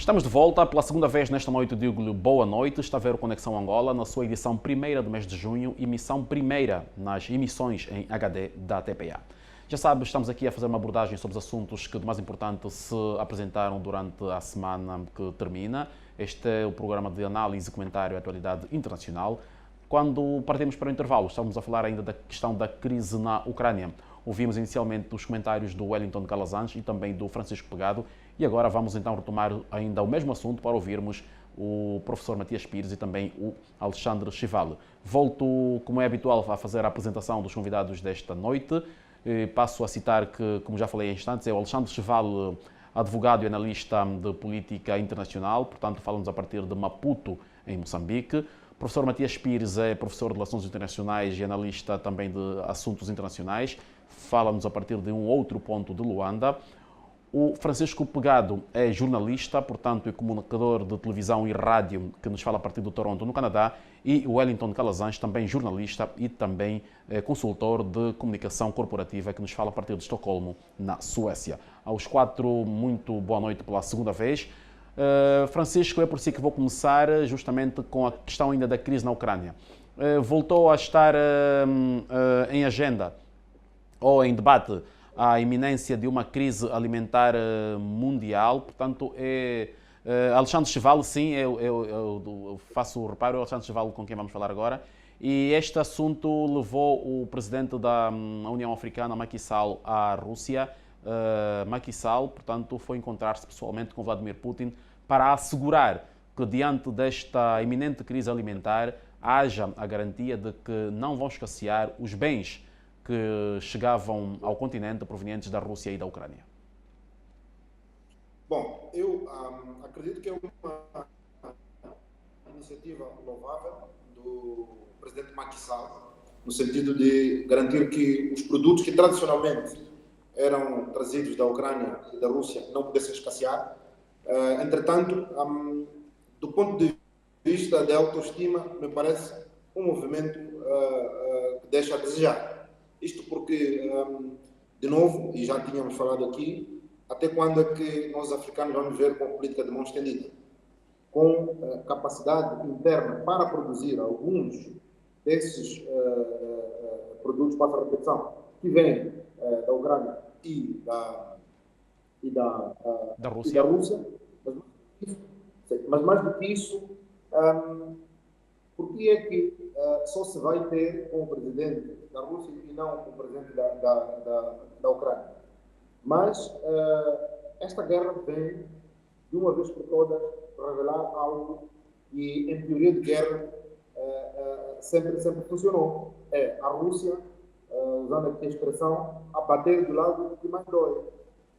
Estamos de volta pela segunda vez nesta noite. Digo-lhe boa noite. Está a ver o Conexão Angola na sua edição primeira do mês de junho, emissão primeira nas emissões em HD da TPA. Já sabe, estamos aqui a fazer uma abordagem sobre os assuntos que de mais importante se apresentaram durante a semana que termina. Este é o programa de análise, comentário e atualidade internacional. Quando partimos para o intervalo, estávamos a falar ainda da questão da crise na Ucrânia. Ouvimos inicialmente os comentários do Wellington Calazans e também do Francisco Pegado. E agora vamos então retomar ainda o mesmo assunto para ouvirmos o professor Matias Pires e também o Alexandre Chival. Volto, como é habitual, a fazer a apresentação dos convidados desta noite. Passo a citar que, como já falei há instantes, é o Alexandre Chival, advogado e analista de política internacional, portanto fala-nos a partir de Maputo, em Moçambique. O professor Matias Pires é professor de Relações Internacionais e analista também de assuntos internacionais, fala-nos a partir de um outro ponto de Luanda. O Francisco Pegado é jornalista, portanto, é comunicador de televisão e rádio, que nos fala a partir do Toronto, no Canadá. E o Wellington Calazans, também jornalista e também consultor de comunicação corporativa, que nos fala a partir de Estocolmo, na Suécia. Aos quatro, muito boa noite pela segunda vez. Francisco, é por si que vou começar justamente com a questão ainda da crise na Ucrânia. Voltou a estar em agenda ou em debate a iminência de uma crise alimentar mundial, portanto, Alexandre Chival, sim, eu faço o reparo, é o Alexandre Chival com quem vamos falar agora, e este assunto levou o presidente da União Africana, Macky Sall, à Rússia. Macky Sall, portanto, foi encontrar-se pessoalmente com Vladimir Putin para assegurar que, diante desta iminente crise alimentar, haja a garantia de que não vão escassear os bens que chegavam ao continente provenientes da Rússia e da Ucrânia. Bom, eu acredito que é uma iniciativa louvável do presidente Macky Sall, no sentido de garantir que os produtos que tradicionalmente eram trazidos da Ucrânia e da Rússia não pudessem escassear. Entretanto, do ponto de vista da autoestima, me parece um movimento que deixa a desejar. Isto porque, de novo, e já tínhamos falado aqui, até quando é que nós africanos vamos ver com a política de mão estendida? Com capacidade interna para produzir alguns desses produtos, para a repetição, que vêm da Ucrânia e da Rússia. Mas mais do que isso, por que é que só se vai ter com o presidente da Rússia e não com o presidente da Ucrânia? Mas esta guerra vem, de uma vez por todas, revelar algo que, em teoria de guerra, sempre funcionou. É a Rússia, usando aqui a expressão, a bater do lado que mais dói.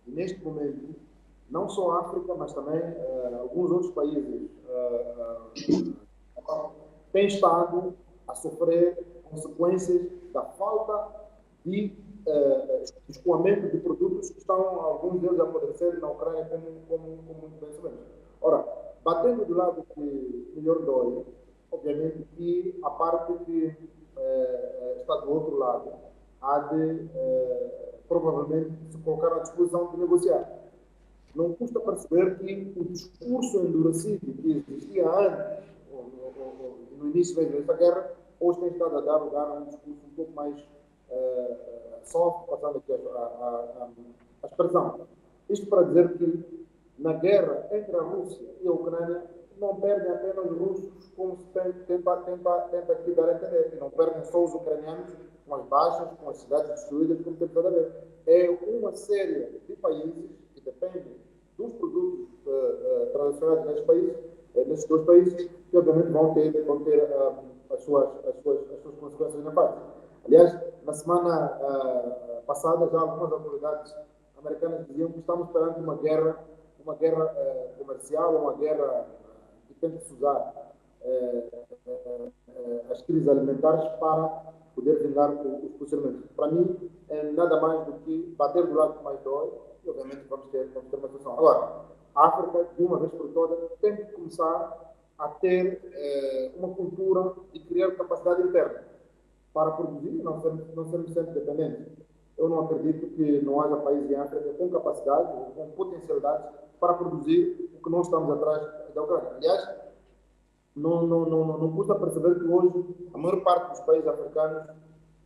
E neste momento, não só a África, mas também alguns outros países têm estado a sofrer consequências da falta de escoamento de produtos que estão, alguns deles, a aparecer na Ucrânia, como muito bem sabemos. Ora, batendo do lado que melhor dói, obviamente que a parte que está do outro lado há de provavelmente se colocar à disposição de negociar. Não custa perceber que o discurso endurecido que existia antes, no início desta guerra, hoje tem estado a dar lugar a um discurso um pouco mais soft, passando aqui a expressão. Isto para dizer que na guerra entre a Rússia e a Ucrânia não perdem apenas os russos, como se tenta aqui dar a entender, e não perdem só os ucranianos com as baixas, com as cidades destruídas, como tem a ver. É uma série de países que dependem dos produtos tradicionais nesses dois países, que obviamente vão ter as suas consequências nefastas. Aliás, na semana passada, já algumas autoridades americanas diziam que estamos perante uma guerra comercial, uma guerra que tem que se usar as crises alimentares para poder vingar os posicionamentos. Para mim, é nada mais do que bater do lado que mais dói, e obviamente vamos ter uma solução. Agora, a África, de uma vez por todas, tem que começar a ter uma cultura de criar capacidade interna para produzir e não sermos sempre dependentes. eu não acredito que não haja país em África com capacidade ou com potencialidade para produzir o que nós estamos atrás da Ucrânia. Aliás, não custa perceber que hoje a maior parte dos países africanos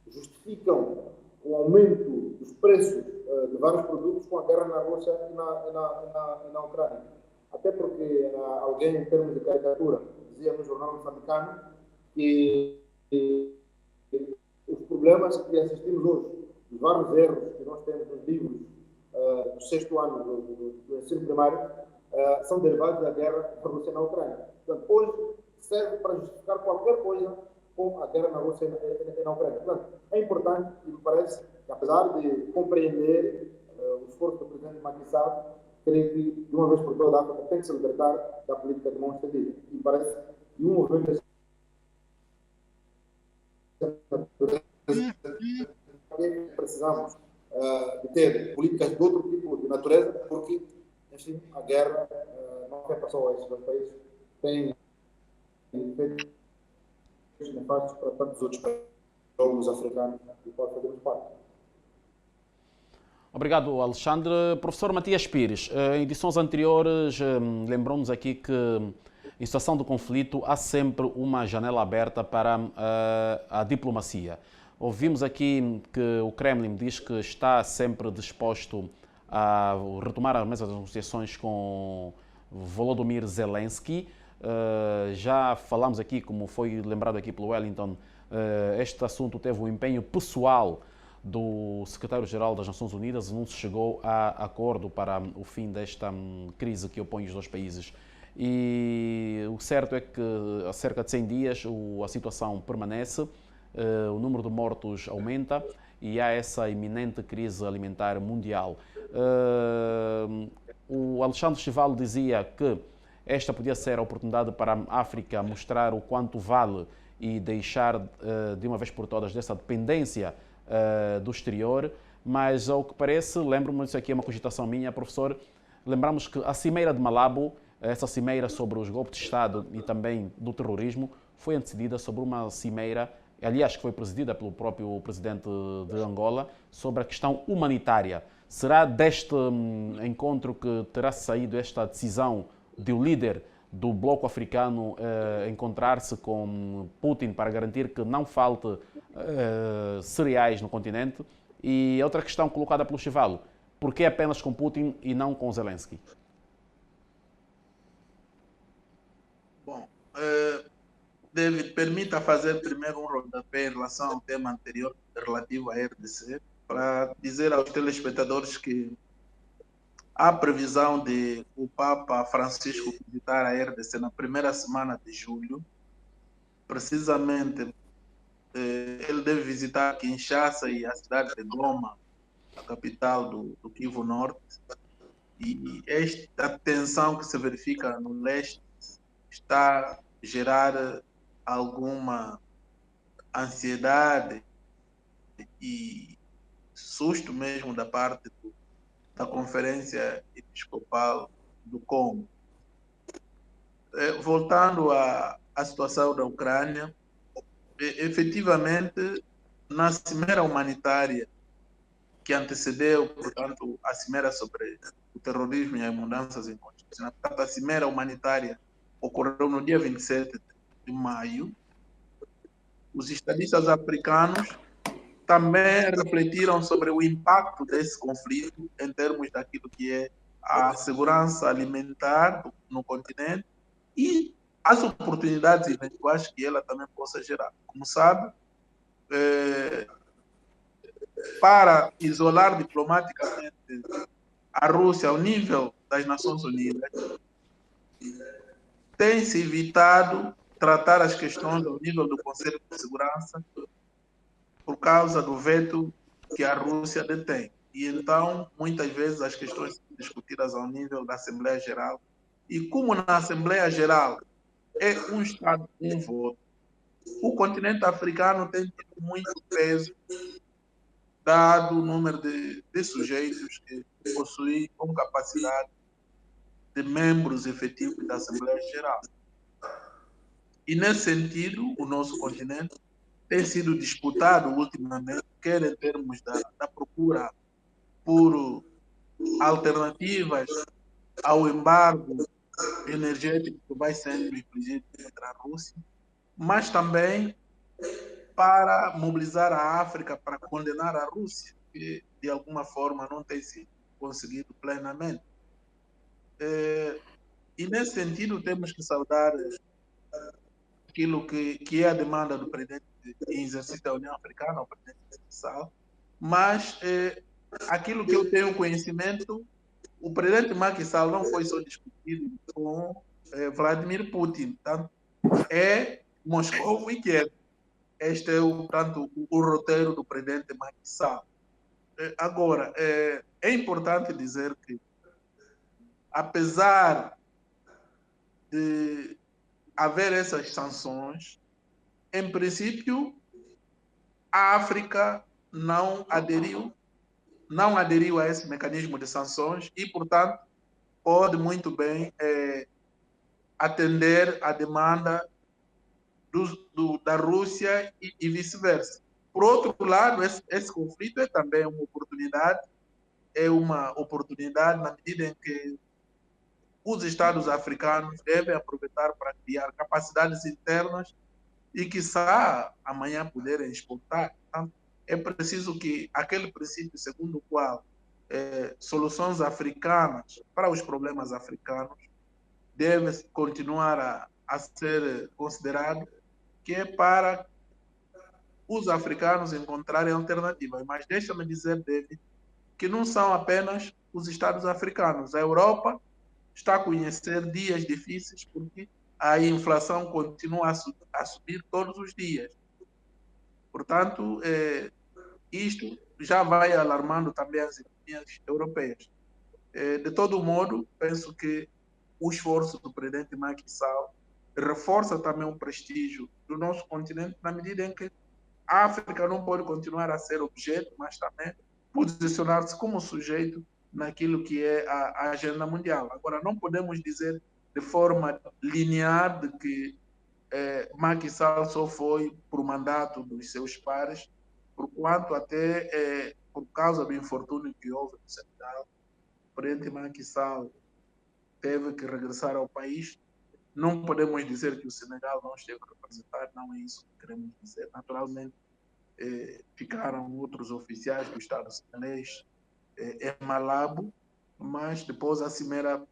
justificam o aumento dos preços de vários produtos com a guerra na Rússia e na Ucrânia. Até porque alguém, em termos de caricatura, dizia no jornal moçambicano que os problemas que assistimos hoje, os vários erros que nós temos nos livros do sexto ano do ensino primário, são derivados da guerra da Rússia na Ucrânia. Portanto, hoje serve para justificar qualquer coisa com a guerra na Rússia e na Ucrânia. Portanto, é importante e me parece que, apesar de compreender o esforço do presidente Macky Sall, creio que, de uma vez por todas, a África tem que se libertar da política de mão estendida. E parece que um movimento precisamos de ter políticas de outro tipo de natureza, porque, enfim, a guerra não afeta só esses dois países, tem efeitos nefastos para tantos outros países africanos e pode fazermos parte. Obrigado, Alexandre. Professor Matias Pires, em edições anteriores lembrou-nos aqui que em situação de conflito há sempre uma janela aberta para a diplomacia. Ouvimos aqui que o Kremlin diz que está sempre disposto a retomar a mesa das negociações com Volodymyr Zelensky. Já falamos aqui, como foi lembrado aqui pelo Wellington, este assunto teve um empenho pessoal do secretário-geral das Nações Unidas, não se chegou a acordo para o fim desta crise que opõe os dois países. E o certo é que há cerca de 100 dias a situação permanece, o número de mortos aumenta e há essa iminente crise alimentar mundial. O Alexandre Chivalo dizia que esta podia ser a oportunidade para a África mostrar o quanto vale e deixar de uma vez por todas dessa dependência do exterior, mas ao que parece, lembro-me, isso aqui é uma cogitação minha, professor, lembramos que a Cimeira de Malabo, essa cimeira sobre os golpes de Estado e também do terrorismo, foi antecedida sobre uma cimeira, aliás, que foi presidida pelo próprio presidente de Angola, sobre a questão humanitária. Será deste encontro que terá saído esta decisão de o líder do bloco africano encontrar-se com Putin para garantir que não falte cereais no continente? E outra questão colocada pelo Chivalo, por que apenas com Putin e não com Zelensky? Bom, David, permita fazer primeiro um rodapé em relação ao tema anterior relativo à RDC, para dizer aos telespectadores que há previsão de o Papa Francisco visitar a RDC na primeira semana de julho. Precisamente, ele deve visitar Kinshasa e a cidade de Goma, a capital do Kivu Norte. E esta tensão que se verifica no leste está a gerar alguma ansiedade e susto mesmo da parte da Conferência Episcopal do Congo. Voltando à situação da Ucrânia, efetivamente, na cimeira humanitária que antecedeu, portanto, a cimeira sobre o terrorismo e as mudanças inconstitucionais, portanto, a cimeira humanitária ocorreu no dia 27 de maio, os estadistas africanos também refletiram sobre o impacto desse conflito em termos daquilo que é a segurança alimentar no continente e as oportunidades eventuais que ela também possa gerar. Como sabe, para isolar diplomaticamente a Rússia ao nível das Nações Unidas, tem-se evitado tratar as questões ao nível do Conselho de Segurança por causa do veto que a Rússia detém. E então, muitas vezes, as questões são discutidas ao nível da Assembleia Geral. E como na Assembleia Geral é um Estado, um voto, o continente africano tem tido muito peso, dado o número de sujeitos que possuem com capacidade de membros efetivos da Assembleia Geral. E, nesse sentido, o nosso continente tem sido disputado ultimamente, quer em termos da procura por alternativas ao embargo energético que vai sendo infligido contra a Rússia, mas também para mobilizar a África para condenar a Rússia, que de alguma forma não tem se conseguido plenamente. E nesse sentido temos que saudar aquilo que é a demanda do presidente em exercício da União Africana, o presidente Sal, mas aquilo que eu tenho conhecimento, o presidente Macky Sall não foi só discutido com Vladimir Putin, tanto é Moscou e Kiev. Este é o roteiro do presidente Macky Sall. Agora, é importante dizer que, apesar de haver essas sanções, em princípio, a África não aderiu a esse mecanismo de sanções e, portanto, pode muito bem atender à demanda da Rússia e vice-versa. Por outro lado, esse conflito é também uma oportunidade na medida em que os Estados africanos devem aproveitar para criar capacidades internas e, quiçá, amanhã poderem exportar. Então, é preciso que aquele princípio segundo o qual soluções africanas para os problemas africanos devem continuar a ser considerado, que é para os africanos encontrarem alternativas. Mas deixa-me dizer, David, que não são apenas os Estados africanos. A Europa está a conhecer dias difíceis porque a inflação continua a subir todos os dias. Portanto, isto já vai alarmando também as economias europeias. De todo modo, penso que o esforço do presidente Macky Sall reforça também o prestígio do nosso continente, na medida em que a África não pode continuar a ser objeto, mas também posicionar-se como sujeito naquilo que é a agenda mundial. Agora, não podemos dizer de forma linear de que Macky Sall só foi por mandato dos seus pares, porquanto até por causa do infortúnio que houve no Senegal, o presidente Macky Sall teve que regressar ao país. Não podemos dizer que o Senegal não esteve representado, não é isso que queremos dizer. Naturalmente, ficaram outros oficiais do Estado senegalês em Malabo, mas depois a cimeira,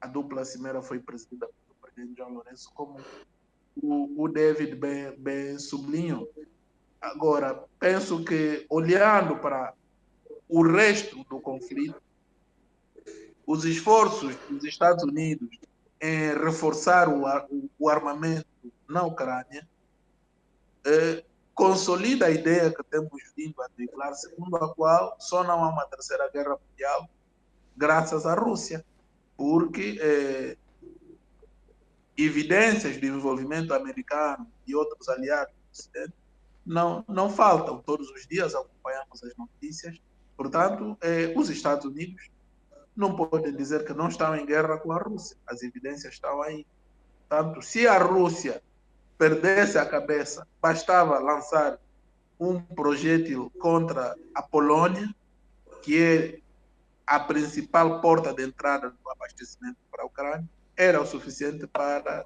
a dupla cimeira foi presidida pelo presidente João Lourenço, como o David bem sublinhou. Agora, penso que, olhando para o resto do conflito, os esforços dos Estados Unidos em reforçar o armamento na Ucrânia consolida a ideia que temos vindo a veicular, segundo a qual só não há uma terceira guerra mundial graças à Rússia, porque evidências do envolvimento americano e outros aliados do Ocidente não faltam. Todos os dias acompanhamos as notícias. Portanto, os Estados Unidos não podem dizer que não estão em guerra com a Rússia. As evidências estão aí. Portanto, se a Rússia perdesse a cabeça, bastava lançar um projétil contra a Polônia, que é a principal porta de entrada do abastecimento para a Ucrânia, era o suficiente para,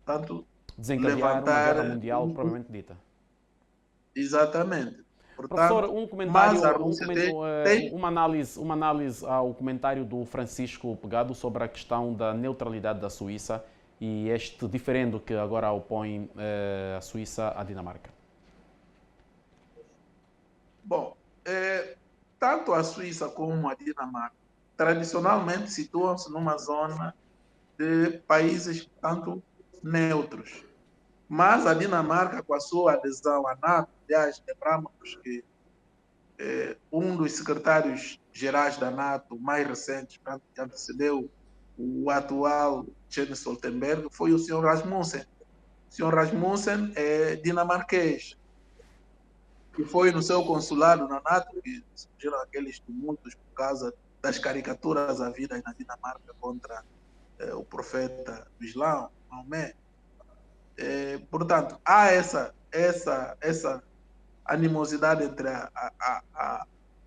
tanto, desencadear uma guerra mundial propriamente dita. Exatamente. Professor, Portanto, um comentário, mas a Rússia tem uma análise ao comentário do Francisco Pegado sobre a questão da neutralidade da Suíça e este diferendo que agora opõe a Suíça à Dinamarca. Bom, tanto a Suíça como a Dinamarca tradicionalmente situam-se numa zona de países tanto neutros. Mas a Dinamarca, com a sua adesão à NATO, aliás, lembramos que um dos secretários gerais da NATO mais recentes, que antecedeu o atual Jens Stoltenberg, foi o Sr. Rasmussen. O Sr. Rasmussen é dinamarquês, que foi no seu consulado na NATO que surgiram aqueles tumultos por causa das caricaturas havidas na Dinamarca contra o profeta do Islã, Maomé. Portanto, há essa animosidade entre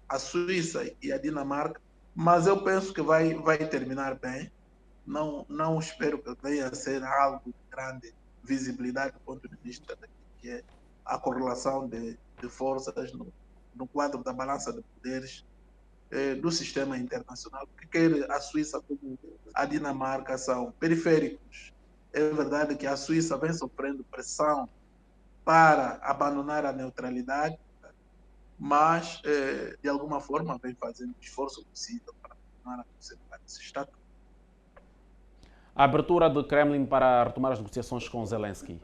a Suíça e a Dinamarca, mas eu penso que vai terminar bem. Não espero que venha a ser algo de grande visibilidade do ponto de vista que é a correlação de forças no quadro da balança de poderes do sistema internacional, porque quer a Suíça como a Dinamarca são periféricos. É verdade que a Suíça vem sofrendo pressão para abandonar a neutralidade, mas de alguma forma vem fazendo o esforço possível para continuar a conservar esse status. A abertura do Kremlin para retomar as negociações com Zelensky.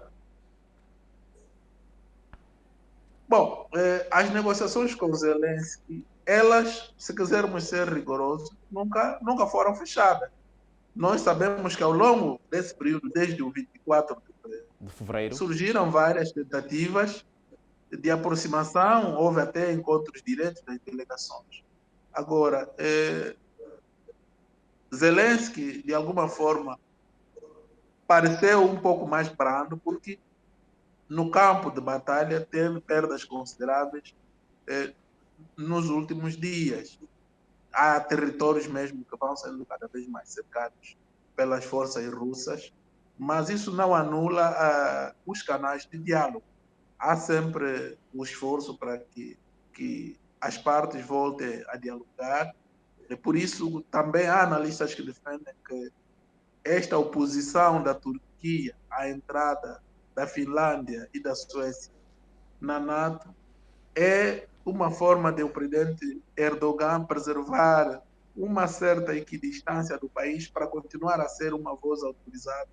Bom, as negociações com Zelensky, elas, se quisermos ser rigorosos, nunca foram fechadas. Nós sabemos que ao longo desse período, desde o 24 De fevereiro. surgiram várias tentativas de aproximação, houve até encontros diretos das delegações. Agora, Zelensky, de alguma forma, pareceu um pouco mais brando, porque no campo de batalha teve perdas consideráveis nos últimos dias. Há territórios mesmo que vão sendo cada vez mais cercados pelas forças russas, mas isso não anula os canais de diálogo. Há sempre o esforço para que as partes voltem a dialogar. E por isso também há analistas que defendem que esta oposição da Turquia à entrada da Finlândia e da Suécia na NATO é uma forma de o presidente Erdogan preservar uma certa equidistância do país para continuar a ser uma voz autorizada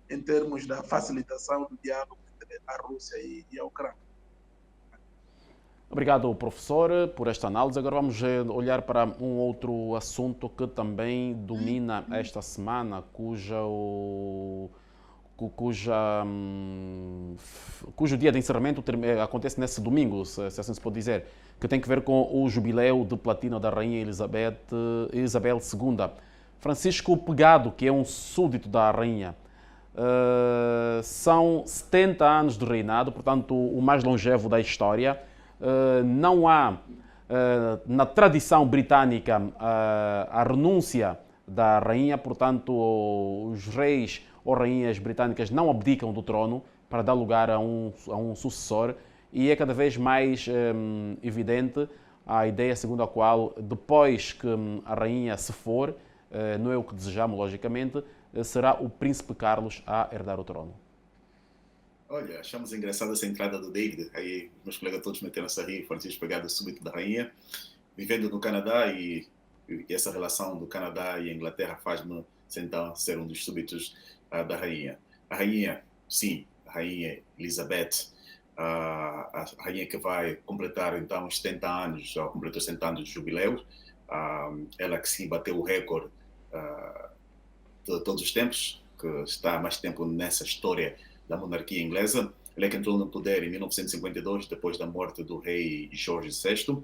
em termos da facilitação do diálogo entre a Rússia e a Ucrânia. Obrigado, professor, por esta análise. Agora vamos olhar para um outro assunto que também domina esta semana, cujo dia de encerramento acontece nesse domingo, se assim se pode dizer, que tem que ver com o jubileu de platina da Rainha Isabel II. Francisco Pegado, que é um súdito da Rainha, são 70 anos de reinado, portanto o mais longevo da história. Não há na tradição britânica a renúncia da rainha, portanto os reis ou rainhas britânicas não abdicam do trono para dar lugar a um sucessor, e é cada vez mais evidente a ideia segundo a qual, depois que a rainha se for, não é o que desejamos logicamente, será o príncipe Carlos a herdar o trono. Olha, achamos engraçada essa entrada do David, aí meus colegas todos meteram-se a rir, Francisco Pegado, súbito da rainha, vivendo no Canadá, e essa relação do Canadá e a Inglaterra faz-me então ser um dos súbitos da rainha. A rainha, sim, a rainha Elizabeth, a rainha que vai completar então os 70 anos, já completou 70 anos de jubileu, ela que sim bateu o recorde de todos os tempos, que está há mais tempo nessa história da monarquia inglesa. Ele é que entrou no poder em 1952, depois da morte do rei Jorge VI,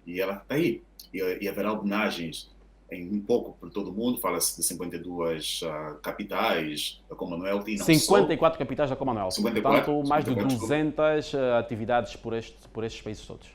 e ela está aí. E haverá homenagens um pouco por todo o mundo, fala-se de 52 capitais da Commonwealth. E não 54 capitais da Commonwealth, 54, portanto mais de 54, 200 atividades por estes países todos.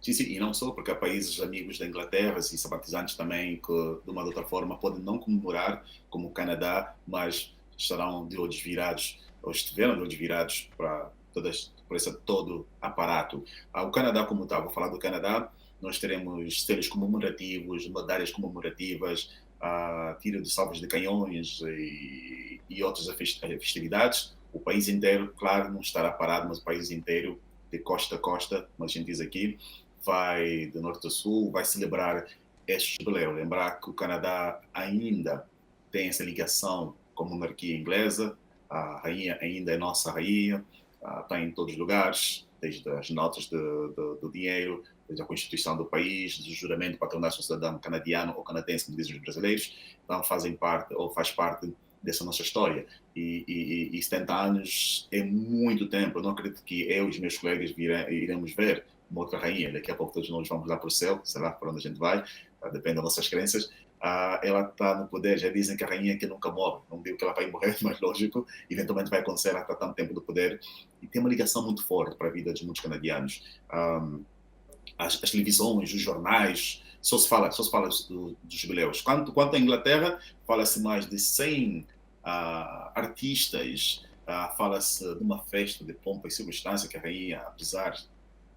Sim, sim, e não só, porque há países amigos da Inglaterra e simpatizantes também que, de uma ou outra forma, podem não comemorar, como o Canadá, mas estarão de olhos virados, ou estiveram de olhos virados por esse todo aparato. O Canadá, como tal, vou falar do Canadá, nós teremos selos comemorativos, medalhas comemorativas, tiro de salvas de canhões e outras festividades. O país inteiro, claro, não estará parado, mas o país inteiro, de costa a costa, como a gente diz aqui, vai de norte a sul, vai celebrar este jubileu. Lembrar que o Canadá ainda tem essa ligação com a monarquia inglesa, a rainha ainda é nossa rainha, está em todos os lugares, desde as notas do dinheiro, desde a constituição do país, do juramento para tornar-se um cidadão canadiano ou canadense, como dizem os brasileiros, então fazem parte, ou faz parte dessa nossa história. E 70 anos é muito tempo. Eu não acredito que eu e os meus colegas iremos ver uma outra rainha. Daqui a pouco todos nós vamos lá para o céu, sei lá para onde a gente vai, depende das nossas crenças. Ela está no poder, já dizem que a rainha que nunca morre, não digo que ela vai morrer, mas lógico, eventualmente vai acontecer, ela está tanto tempo no poder, e tem uma ligação muito forte para a vida de muitos canadianos. as televisões, os jornais, só se fala dos jubileus. Quanto à Inglaterra, fala-se mais de 100 artistas, fala-se de uma festa de pompa e circunstância que a rainha, apesar de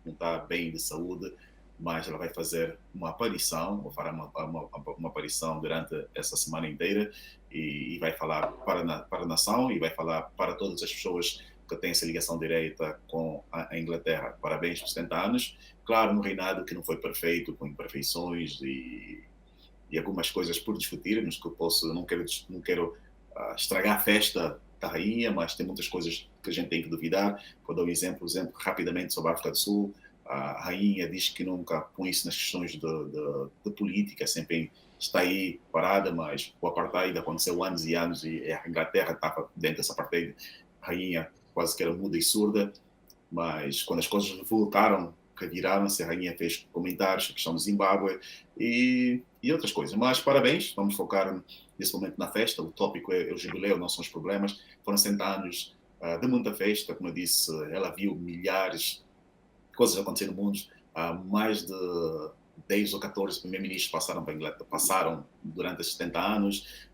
não estar bem de saúde, mas ela vai fazer uma aparição, ou fará uma aparição durante essa semana inteira e vai falar para a nação e vai falar para todas as pessoas que têm essa ligação direta com a Inglaterra. Parabéns por 70 anos. Claro, no reinado que não foi perfeito, com imperfeições e algumas coisas por discutirmos, que eu não quero estragar a festa da rainha, mas tem muitas coisas que a gente tem que duvidar. Vou dar um exemplo rapidamente sobre a África do Sul. A rainha diz que nunca põe isso nas questões de política, sempre está aí parada, mas o apartheid aconteceu anos e anos e a Inglaterra estava dentro dessa apartheid. A rainha quase que era muda e surda, mas quando as coisas voltaram, reviraram-se, a rainha fez comentários, a questão do Zimbábue e outras coisas. Mas parabéns, vamos focar nesse momento na festa, o tópico é o jubileu, não são os problemas. Foram 60 anos de muita festa, como eu disse, ela viu milhares coisas acontecendo no mundo. Mais de 10 ou 14 primeiros-ministros passaram para a Inglaterra, passaram durante esses 70 anos,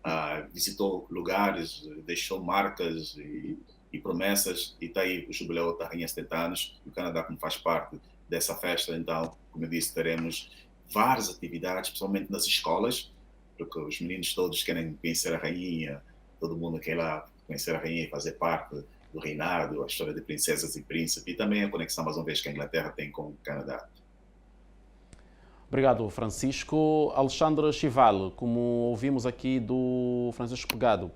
visitou lugares, deixou marcas e promessas, e está aí o jubileu da rainha 70 anos, e o Canadá como faz parte dessa festa. Então, como eu disse, teremos várias atividades, principalmente nas escolas, porque os meninos todos querem conhecer a rainha, todo mundo quer ir lá conhecer a rainha e fazer parte do reinado, a história de princesas e príncipes, e também a conexão, mais uma vez, que a Inglaterra tem com o Canadá. Obrigado, Francisco. Alexandre Chival, como ouvimos aqui do Francisco Pegado,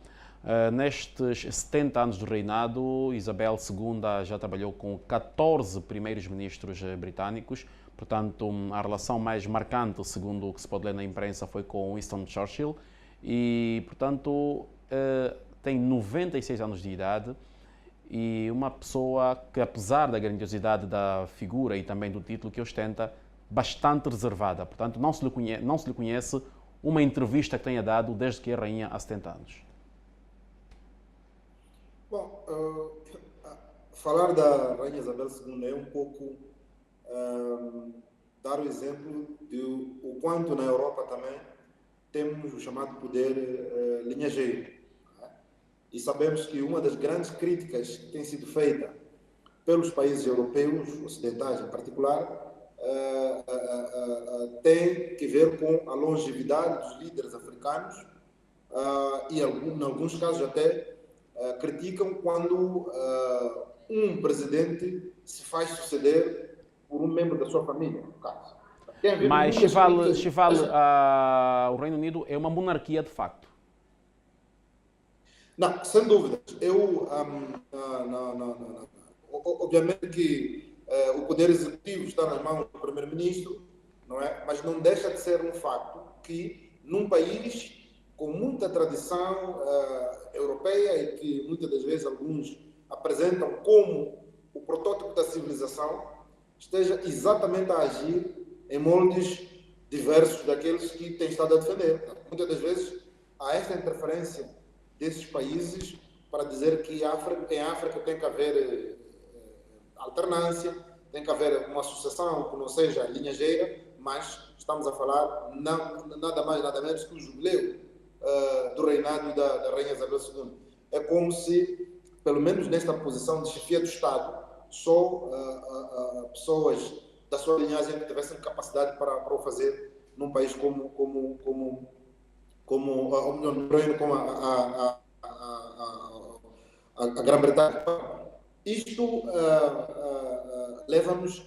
nestes 70 anos do reinado, Isabel II já trabalhou com 14 primeiros ministros britânicos, portanto, a relação mais marcante, segundo o que se pode ler na imprensa, foi com Winston Churchill, e, portanto, tem 96 anos de idade, e uma pessoa que, apesar da grandiosidade da figura e também do título que ostenta, bastante reservada. Portanto, não se lhe conhece uma entrevista que tenha dado desde que é rainha há 70 anos. Bom, falar da rainha Isabel II é um pouco dar o exemplo de o quanto na Europa também temos o chamado poder linhageiro. E sabemos que uma das grandes críticas que tem sido feita pelos países europeus, ocidentais em particular, tem que ver com a longevidade dos líderes africanos e, em alguns casos, até criticam quando um presidente se faz suceder por um membro da sua família, no caso. Mas, Chival, o Reino Unido é uma monarquia de facto. Não, sem dúvida. Obviamente que o poder executivo está nas mãos do primeiro-ministro, não é? Mas não deixa de ser um facto que, num país com muita tradição europeia e que muitas das vezes alguns apresentam como o protótipo da civilização, esteja exatamente a agir em moldes diversos daqueles que têm estado a defender. Muitas das vezes há esta interferência desses países para dizer que em África tem que haver alternância, tem que haver uma sucessão que não seja linhageira, mas estamos a falar nada mais, nada menos que o jubileu do reinado da rainha Isabel II. É como se, pelo menos nesta posição de chefia do Estado, só pessoas da sua linhagem que tivessem capacidade para o fazer num país como a Grã-Bretanha. Isto leva-nos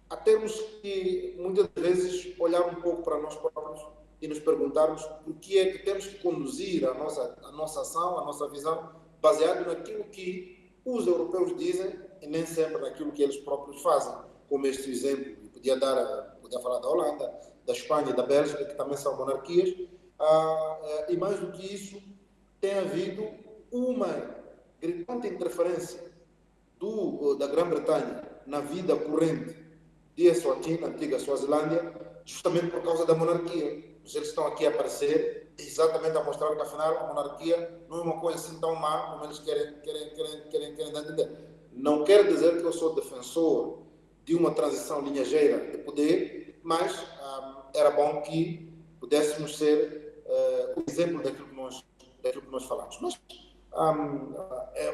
a termos que, muitas vezes, olhar um pouco para nós próprios e nos perguntarmos por que é que temos que conduzir a nossa ação, a nossa visão, baseado naquilo que os europeus dizem e nem sempre naquilo que eles próprios fazem. Como este exemplo, podia falar da Holanda, da Espanha e da Bélgica, que também são monarquias, e mais do que isso, tem havido uma gritante interferência da Grã-Bretanha na vida corrente de Eswatini, antiga Suazilândia, justamente por causa da monarquia. Eles estão aqui a aparecer exatamente a mostrar que, afinal, a monarquia não é uma coisa assim tão má como eles querem dar a entender. Não quer dizer que eu sou defensor de uma transição linhageira de poder, mas era bom que pudéssemos ser o exemplo daquilo que nós falamos. Mas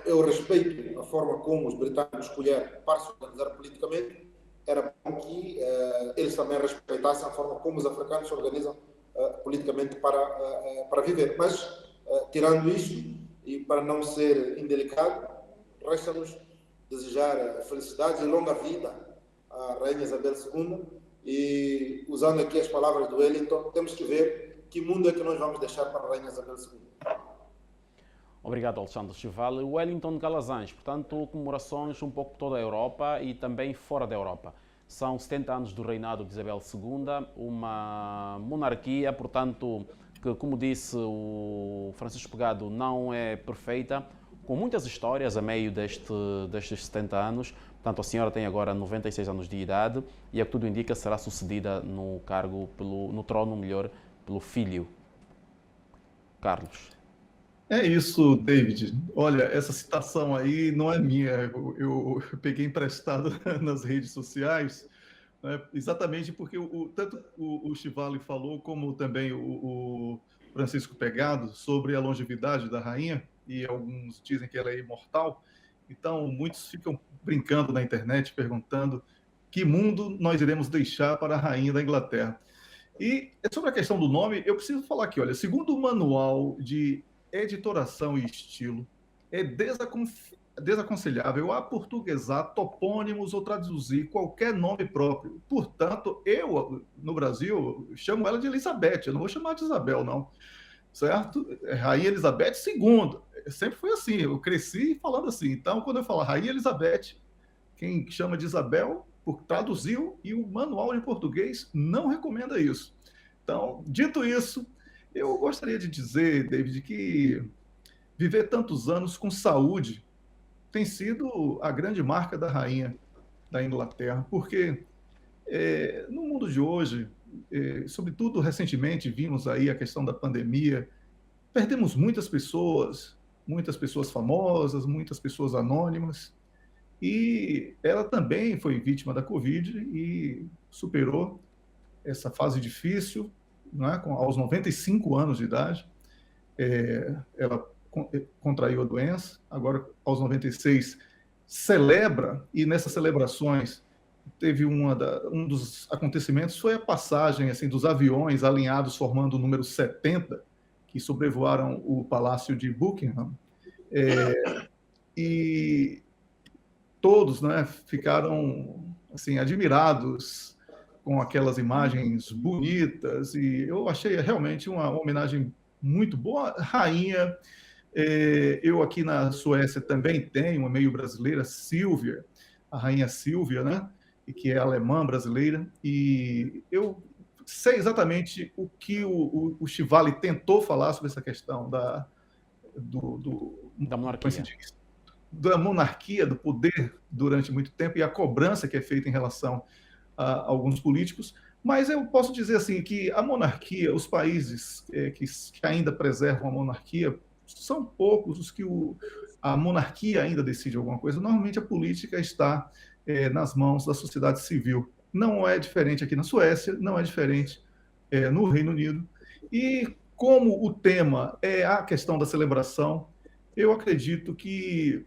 eu respeito a forma como os britânicos escolheram para se organizar politicamente. Era bom que eles também respeitassem a forma como os africanos se organizam politicamente para viver. Mas, tirando isso, e para não ser indelicado, resta-nos desejar felicidade e longa vida à Rainha Isabel II. E, usando aqui as palavras do Wellington, temos que ver que mundo é que nós vamos deixar para a Rainha Isabel II. Obrigado, Alexandre Chival. Wellington Calazans, portanto, comemorações um pouco por toda a Europa e também fora da Europa. São 70 anos do reinado de Isabel II, uma monarquia, portanto, que, como disse o Francisco Pegado, não é perfeita, com muitas histórias a meio destes 70 anos. Portanto, a senhora tem agora 96 anos de idade e, a que tudo indica, será sucedida no cargo, no trono, melhor, pelo filho, Carlos. É isso, David. Olha, essa citação aí não é minha, eu peguei emprestado nas redes sociais, né, exatamente porque tanto o Chivali falou, como também o Francisco Pegado, sobre a longevidade da rainha, e alguns dizem que ela é imortal. Então, muitos ficam brincando na internet, perguntando que mundo nós iremos deixar para a rainha da Inglaterra. E sobre a questão do nome, eu preciso falar aqui, olha, segundo o manual de editoração e estilo, é desaconselhável aportuguesar topônimos ou traduzir qualquer nome próprio. Portanto, eu, no Brasil, chamo ela de Elizabeth, eu não vou chamar de Isabel, não. Certo? Rainha Elizabeth II. Sempre foi assim, eu cresci falando assim. Então, quando eu falo Rainha Elizabeth, quem chama de Isabel, traduziu, e o manual em português não recomenda isso. Então, dito isso, eu gostaria de dizer, David, que viver tantos anos com saúde tem sido a grande marca da rainha da Inglaterra, porque no mundo de hoje, sobretudo recentemente, vimos aí a questão da pandemia, perdemos muitas pessoas famosas, muitas pessoas anônimas, e ela também foi vítima da Covid e superou essa fase difícil, não é? Aos 95 anos de idade, ela contraiu a doença, agora aos 96 celebra, e nessas celebrações teve um dos acontecimentos foi a passagem assim dos aviões alinhados formando o número 70, que sobrevoaram o Palácio de Buckingham, e todos, né, ficaram assim admirados com aquelas imagens bonitas, e eu achei realmente uma homenagem muito boa. Rainha, eu aqui na Suécia também tenho uma meio brasileira, Silvia, a rainha Silvia, né, e que é alemã brasileira, e eu sei exatamente o que o Chivali tentou falar sobre essa questão da monarquia. Da monarquia, do poder durante muito tempo, e a cobrança que é feita em relação a alguns políticos. Mas eu posso dizer assim que a monarquia, os países que ainda preservam a monarquia, são poucos os que a monarquia ainda decide alguma coisa. Normalmente a política está nas mãos da sociedade civil. Não é diferente aqui na Suécia, não é diferente no Reino Unido. E como o tema é a questão da celebração, eu acredito que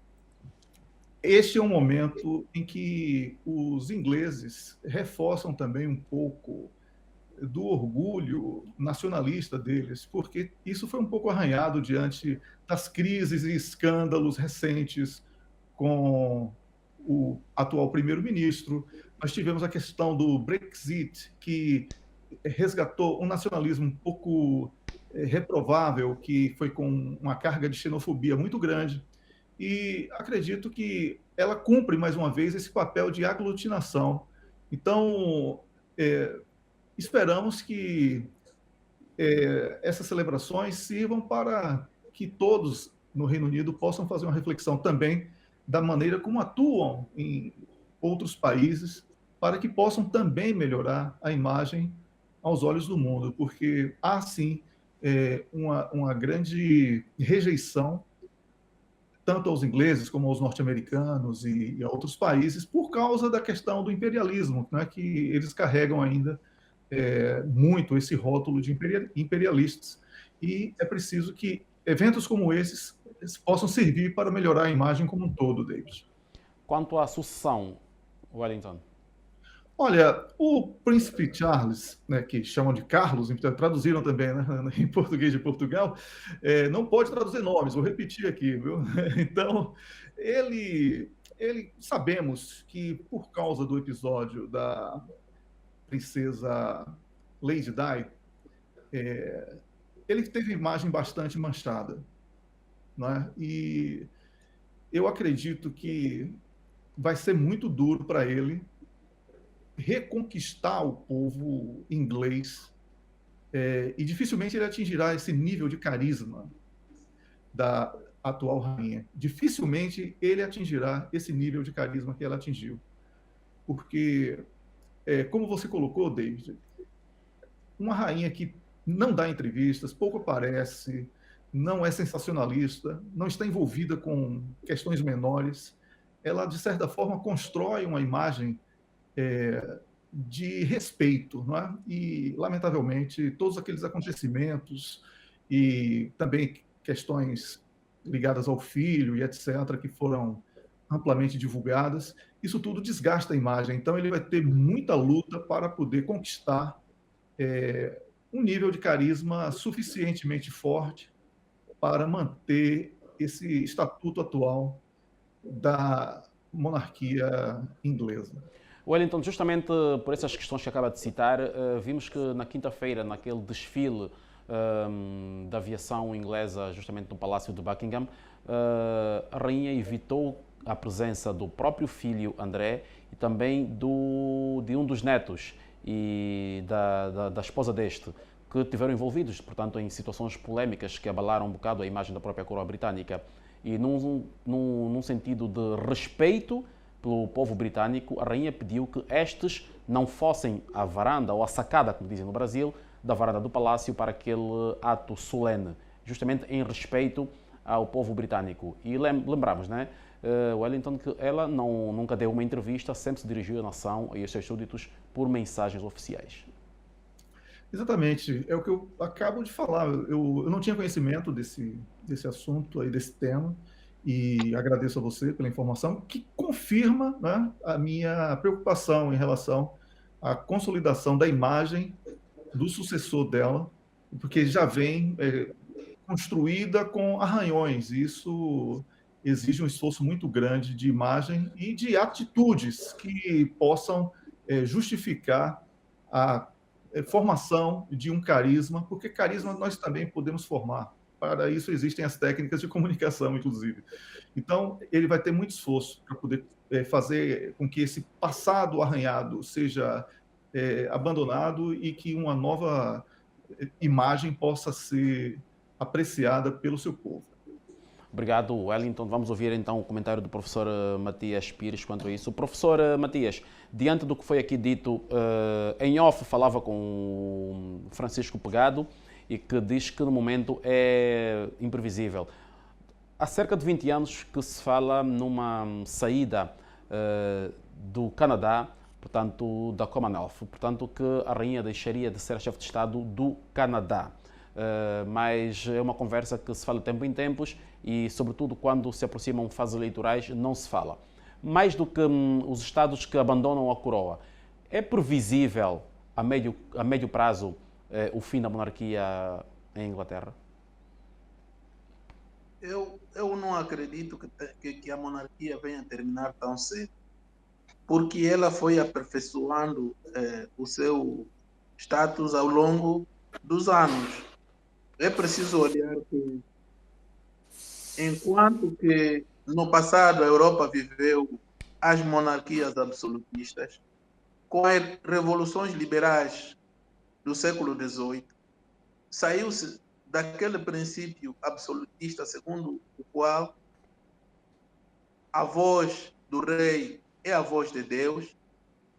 este é um momento em que os ingleses reforçam também um pouco do orgulho nacionalista deles, porque isso foi um pouco arranhado diante das crises e escândalos recentes com o atual primeiro-ministro. Nós tivemos a questão do Brexit, que resgatou um nacionalismo um pouco reprovável, que foi com uma carga de xenofobia muito grande. E acredito que ela cumpre, mais uma vez, esse papel de aglutinação. Então, esperamos que essas celebrações sirvam para que todos no Reino Unido possam fazer uma reflexão também da maneira como atuam em outros países, para que possam também melhorar a imagem aos olhos do mundo, porque há, sim, uma grande rejeição tanto aos ingleses como aos norte-americanos e a outros países, por causa da questão do imperialismo, né, que eles carregam ainda muito esse rótulo de imperialistas. E é preciso que eventos como esses possam servir para melhorar a imagem como um todo, David. Quanto à sucessão, Wellington? Olha, o príncipe Charles, né, que chamam de Carlos, então traduziram também, né, em português de Portugal, não pode traduzir nomes, vou repetir aqui, viu? Então, ele sabemos que por causa do episódio da princesa Lady Di, ele teve a imagem bastante manchada, né? E eu acredito que vai ser muito duro para ele reconquistar o povo inglês, e dificilmente ele atingirá esse nível de carisma da atual rainha. Dificilmente ele atingirá esse nível de carisma que ela atingiu. Porque, como você colocou, David, uma rainha que não dá entrevistas, pouco aparece, não é sensacionalista, não está envolvida com questões menores, ela, de certa forma, constrói uma imagem de respeito, não é? E, lamentavelmente, todos aqueles acontecimentos e também questões ligadas ao filho e etc., que foram amplamente divulgadas, isso tudo desgasta a imagem. Então, ele vai ter muita luta para poder conquistar um nível de carisma suficientemente forte para manter esse estatuto atual da monarquia inglesa. Wellington, justamente por essas questões que acaba de citar, vimos que na quinta-feira, naquele desfile da aviação inglesa, justamente no Palácio de Buckingham, a rainha evitou a presença do próprio filho André e também de um dos netos e da esposa deste, que estiveram envolvidos, portanto, em situações polémicas que abalaram um bocado a imagem da própria coroa britânica. E num sentido de respeito pelo povo britânico, a rainha pediu que estes não fossem à varanda ou à sacada, como dizem no Brasil, da varanda do palácio para aquele ato solene, justamente em respeito ao povo britânico. E lembramos, né, Wellington, que ela nunca deu uma entrevista, sempre se dirigiu à nação e aos seus súditos por mensagens oficiais. Exatamente, é o que eu acabo de falar. Eu não tinha conhecimento desse assunto, aí, desse tema, e agradeço a você pela informação, que confirma, né, a minha preocupação em relação à consolidação da imagem do sucessor dela, porque já vem construída com arranhões. Isso exige um esforço muito grande de imagem e de atitudes que possam justificar a formação de um carisma, porque carisma nós também podemos formar. Para isso existem as técnicas de comunicação, inclusive. Então, ele vai ter muito esforço para poder fazer com que esse passado arranhado seja abandonado e que uma nova imagem possa ser apreciada pelo seu povo. Obrigado, Wellington. Vamos ouvir então o comentário do professor Matias Pires quanto a isso. Professor Matias, diante do que foi aqui dito, em off falava com o Francisco Pegado e que diz que no momento é imprevisível. Há cerca de 20 anos que se fala numa saída do Canadá, portanto, da Commonwealth, portanto, que a rainha deixaria de ser a chefe de Estado do Canadá. Mas é uma conversa que se fala de tempo em tempos e, sobretudo, quando se aproximam fases eleitorais, não se fala. Mais do que os Estados que abandonam a coroa, é previsível a médio prazo o fim da monarquia em Inglaterra? Eu não acredito que a monarquia venha terminar tão cedo, porque ela foi aperfeiçoando o seu status ao longo dos anos. É preciso olhar que, enquanto que no passado a Europa viveu as monarquias absolutistas, com as revoluções liberais do século XVIII, saiu-se daquele princípio absolutista segundo o qual a voz do rei é a voz de Deus,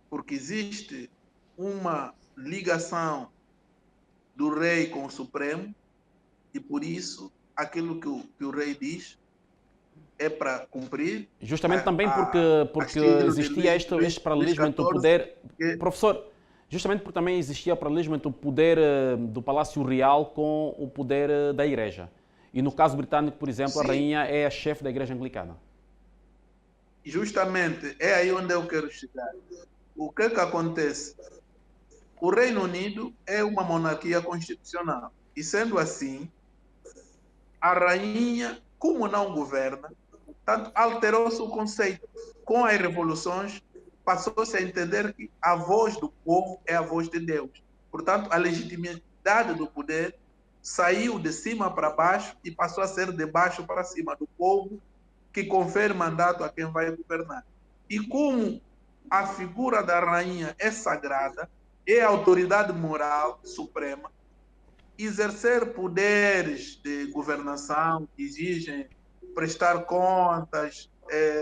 porque existe uma ligação do rei com o Supremo, e por isso aquilo que o rei diz é para cumprir. Justamente também porque existia este paralelismo entre o poder. Professor, Justamente porque também existia paralelismo entre o poder do Palácio Real com o poder da Igreja. E no caso britânico, por exemplo, a Sim. rainha é a chefe da Igreja Anglicana. Justamente, é aí onde eu quero chegar. O que acontece? O Reino Unido é uma monarquia constitucional. E sendo assim, a rainha, como não governa, tanto alterou-se o conceito. Com as revoluções, passou-se a entender que a voz do povo é a voz de Deus. Portanto, a legitimidade do poder saiu de cima para baixo e passou a ser de baixo para cima do povo, que confere mandato a quem vai governar. E como a figura da rainha é sagrada, é a autoridade moral suprema, exercer poderes de governação que exigem prestar contas,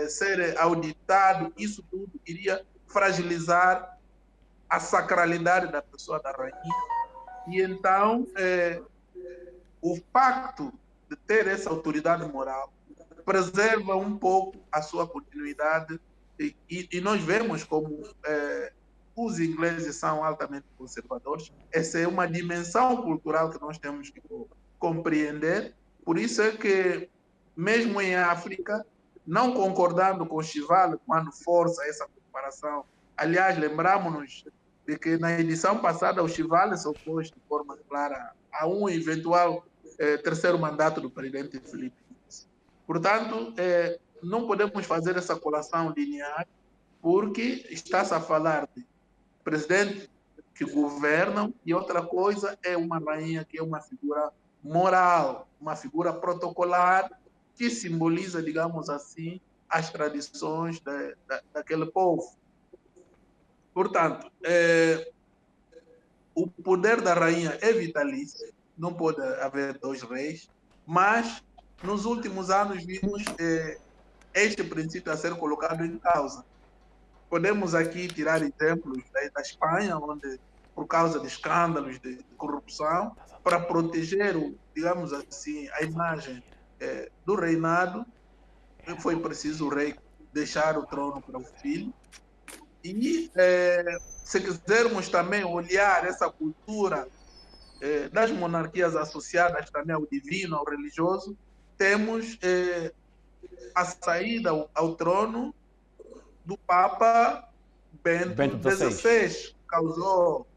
ser auditado, isso tudo iria fragilizar a sacralidade da pessoa da rainha. E então, o facto de ter essa autoridade moral preserva um pouco a sua continuidade e nós vemos como os ingleses são altamente conservadores. Essa é uma dimensão cultural que nós temos que compreender. Por isso é que, mesmo em África, não concordando com o Chivale quando força essa comparação, aliás, lembramos-nos de que na edição passada o Chivale se opôs de forma clara a um eventual terceiro mandato do presidente Filipe. Portanto, não podemos fazer essa colação linear, porque está-se a falar de presidente que governam e outra coisa é uma rainha que é uma figura moral, uma figura protocolar que simboliza, digamos assim, as tradições daquele povo. Portanto, o poder da rainha é vitalício, não pode haver dois reis, mas nos últimos anos vimos este princípio a ser colocado em causa. Podemos aqui tirar exemplos da Espanha, onde, por causa de escândalos de corrupção, para proteger, digamos assim, a imagem do reinado, foi preciso o rei deixar o trono para o filho. E, se quisermos também olhar essa cultura das monarquias associadas também ao divino, ao religioso, temos a saída ao trono do Papa Bento XVI, causou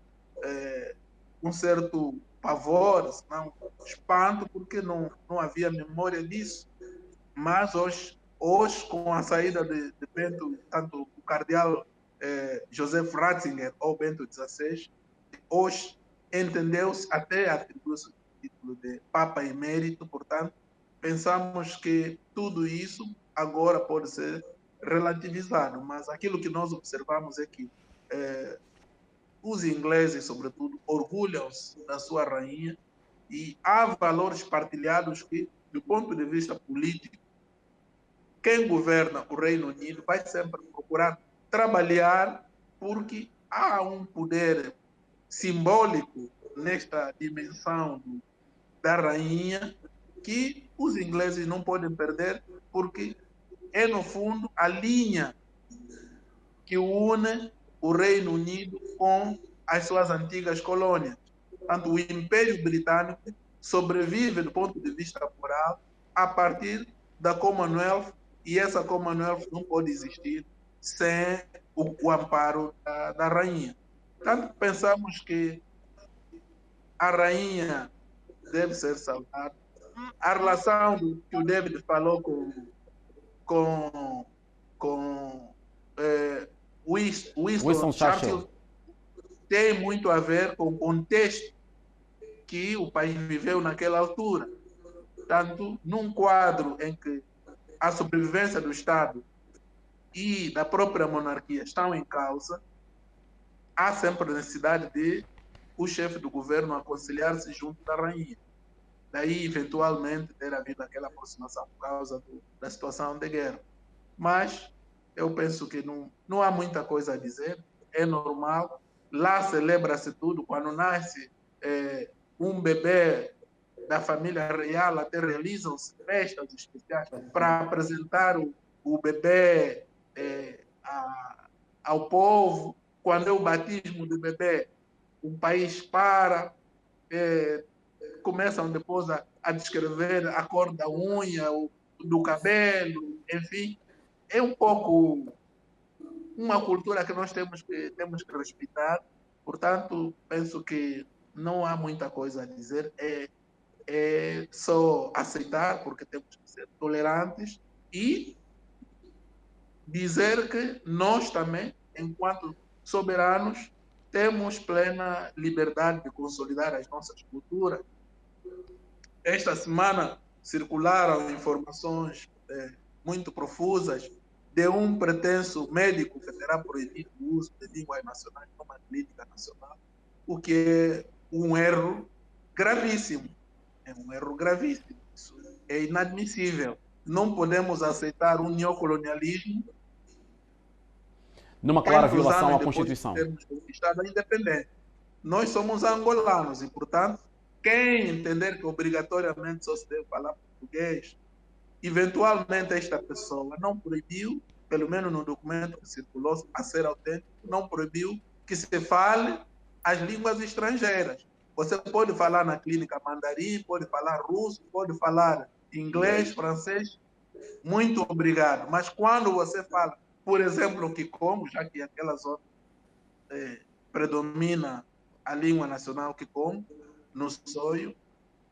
um certo pavor, não, espanto, porque não havia memória disso. Mas hoje com a saída de Bento, tanto o cardeal Joseph Ratzinger ou Bento XVI, hoje entendeu-se até atribuir-se o título de Papa Emérito. Portanto, pensamos que tudo isso agora pode ser relativizado, mas aquilo que nós observamos é que os ingleses, sobretudo, orgulham-se da sua rainha e há valores partilhados que, do ponto de vista político, quem governa o Reino Unido vai sempre procurar trabalhar, porque há um poder simbólico nesta dimensão da rainha que os ingleses não podem perder, porque é, no fundo, a linha que une o Reino Unido com as suas antigas colônias. Portanto, o Império Britânico sobrevive do ponto de vista moral a partir da Commonwealth, e essa Commonwealth não pode existir sem o amparo da rainha. Portanto, pensamos que a rainha deve ser saudada. A relação que o David falou com Winston Churchill tem muito a ver com o contexto que o país viveu naquela altura. Portanto, num quadro em que a sobrevivência do Estado e da própria monarquia estão em causa, há sempre a necessidade de o chefe do governo aconselhar-se junto da rainha. Daí, eventualmente, ter havido aquela aproximação por causa da situação de guerra. Mas eu penso que não há muita coisa a dizer, é normal. Lá celebra-se tudo. Quando nasce um bebê da família real, até realizam-se festas especiais para apresentar o bebê ao povo. quando é o batismo do bebê, o país para, começam depois a descrever a cor da unha, do cabelo, enfim. É um pouco uma cultura que nós temos que respeitar. Portanto, penso que não há muita coisa a dizer. É só aceitar, porque temos que ser tolerantes e dizer que nós também, enquanto soberanos, temos plena liberdade de consolidar as nossas culturas. Esta semana circularam informações muito profusas de um pretenso médico que terá proibido o uso de línguas nacionais numa clínica nacional, o que é um erro gravíssimo. É um erro gravíssimo. Isso é inadmissível. Não podemos aceitar um neocolonialismo numa clara violação à Constituição. Termos conquistado a independência. Nós somos angolanos e, portanto, quem entender que obrigatoriamente só se deve falar português, eventualmente esta pessoa não proibiu, pelo menos no documento que circulou, a ser autêntico, não proibiu que se fale as línguas estrangeiras. Você pode falar na clínica mandarim, pode falar russo, pode falar inglês, francês, muito obrigado. Mas quando você fala, por exemplo, o Kikongo, já que aquela zona predomina a língua nacional Kikongo, no Soio,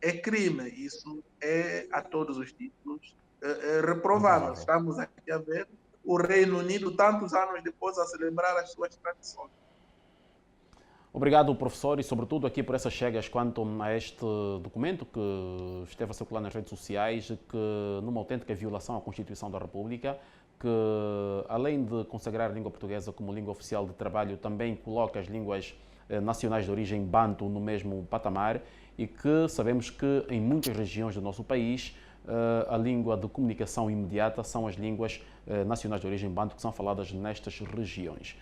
é crime. Isso é a todos os títulos reprovável. Estamos aqui a ver o Reino Unido, tantos anos depois, a celebrar as suas tradições. Obrigado, professor, e sobretudo aqui por essas chegas quanto a este documento que esteve a circular nas redes sociais, que numa autêntica violação à Constituição da República, que além de consagrar a língua portuguesa como língua oficial de trabalho, também coloca as línguas nacionais de origem banto no mesmo patamar e que sabemos que em muitas regiões do nosso país a língua de comunicação imediata são as línguas nacionais de origem banto que são faladas nestas regiões.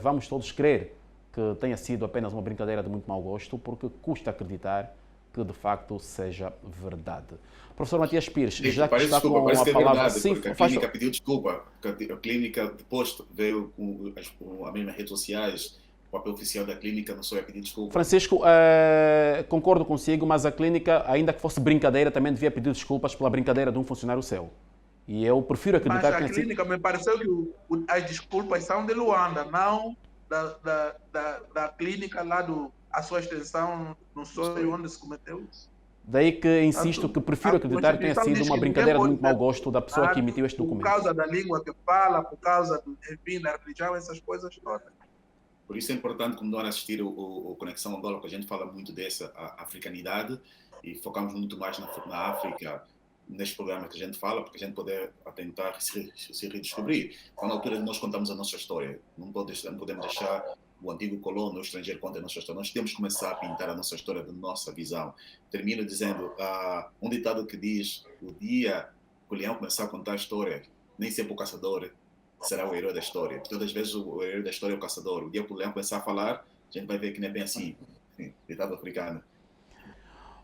Vamos todos crer que tenha sido apenas uma brincadeira de muito mau gosto, porque custa acreditar que de facto seja verdade. Professor Matias Pires, já que está com a palavra... Sim, a clínica pediu desculpa, a clínica depois veio com as mesmas redes sociais, o papel oficial da clínica não só é pedir desculpa. Francisco, concordo consigo, mas a clínica, ainda que fosse brincadeira, também devia pedir desculpas pela brincadeira de um funcionário seu. E eu prefiro acreditar que... Mas a clínica me pareceu que as desculpas são de Luanda, não da clínica lá a sua extensão no Soio, onde se cometeu isso. Daí que insisto que prefiro acreditar que tenha sido uma brincadeira de muito mau gosto da pessoa que emitiu este documento. Por causa da língua que fala, por causa da religião, essas coisas todas. Por isso é importante, como nós assistir o Conexão Angola, que a gente fala muito dessa africanidade e focamos muito mais na África, neste programa que a gente fala, porque a gente poder tentar se redescobrir. Quando na altura nós contamos a nossa história, não podemos deixar o antigo colono, o estrangeiro conta a nossa história. Nós temos que começar a pintar a nossa história da nossa visão. Termino dizendo, um ditado que diz, o dia que o leão começar a contar a história, nem sempre o caçador será o herói da história. Todas as vezes o herói da história é o caçador. O dia que o leão começar a falar, a gente vai ver que não é bem assim. Ditado africano.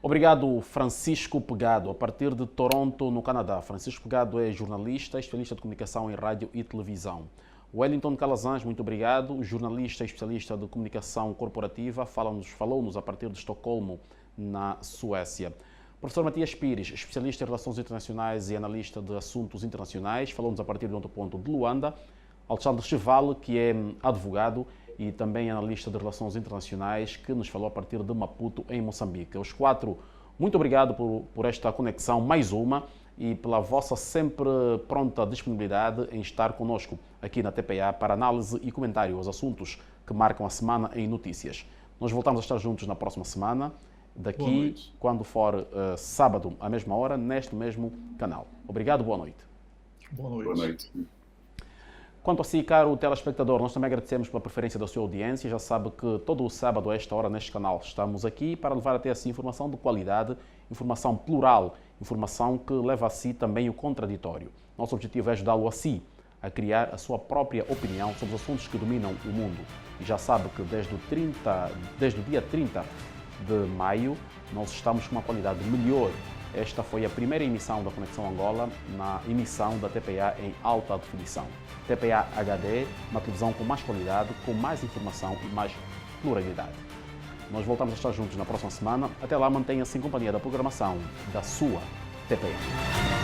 Obrigado, Francisco Pegado, a partir de Toronto, no Canadá. Francisco Pegado é jornalista, especialista de comunicação em rádio e televisão. Wellington Calazans, muito obrigado, jornalista e especialista de comunicação corporativa, falou-nos a partir de Estocolmo, na Suécia. Professor Matias Pires, especialista em relações internacionais e analista de assuntos internacionais, falou-nos a partir de outro ponto de Luanda. Alexandre Cheval, que é advogado e também analista de relações internacionais, que nos falou a partir de Maputo, em Moçambique. Os quatro, muito obrigado por esta conexão, mais uma, e pela vossa sempre pronta disponibilidade em estar conosco aqui na TPA para análise e comentário aos assuntos que marcam a semana em notícias. Nós voltamos a estar juntos na próxima semana, daqui quando for sábado, à mesma hora, neste mesmo canal. Obrigado, boa noite. Boa noite. Boa noite. Quanto a si, caro telespectador, nós também agradecemos pela preferência da sua audiência. Já sabe que todo o sábado, a esta hora, neste canal, estamos aqui para levar até a si informação de qualidade, informação plural, informação que leva a si também o contraditório. Nosso objetivo é ajudá-lo a si a criar a sua própria opinião sobre os assuntos que dominam o mundo. E já sabe que desde o dia 30 de maio, nós estamos com uma qualidade melhor Esta foi a primeira emissão da Conexão Angola na emissão da TPA em alta definição. TPA HD, uma televisão com mais qualidade, com mais informação e mais pluralidade. Nós voltamos a estar juntos na próxima semana. Até lá, mantenha-se em companhia da programação da sua TPA.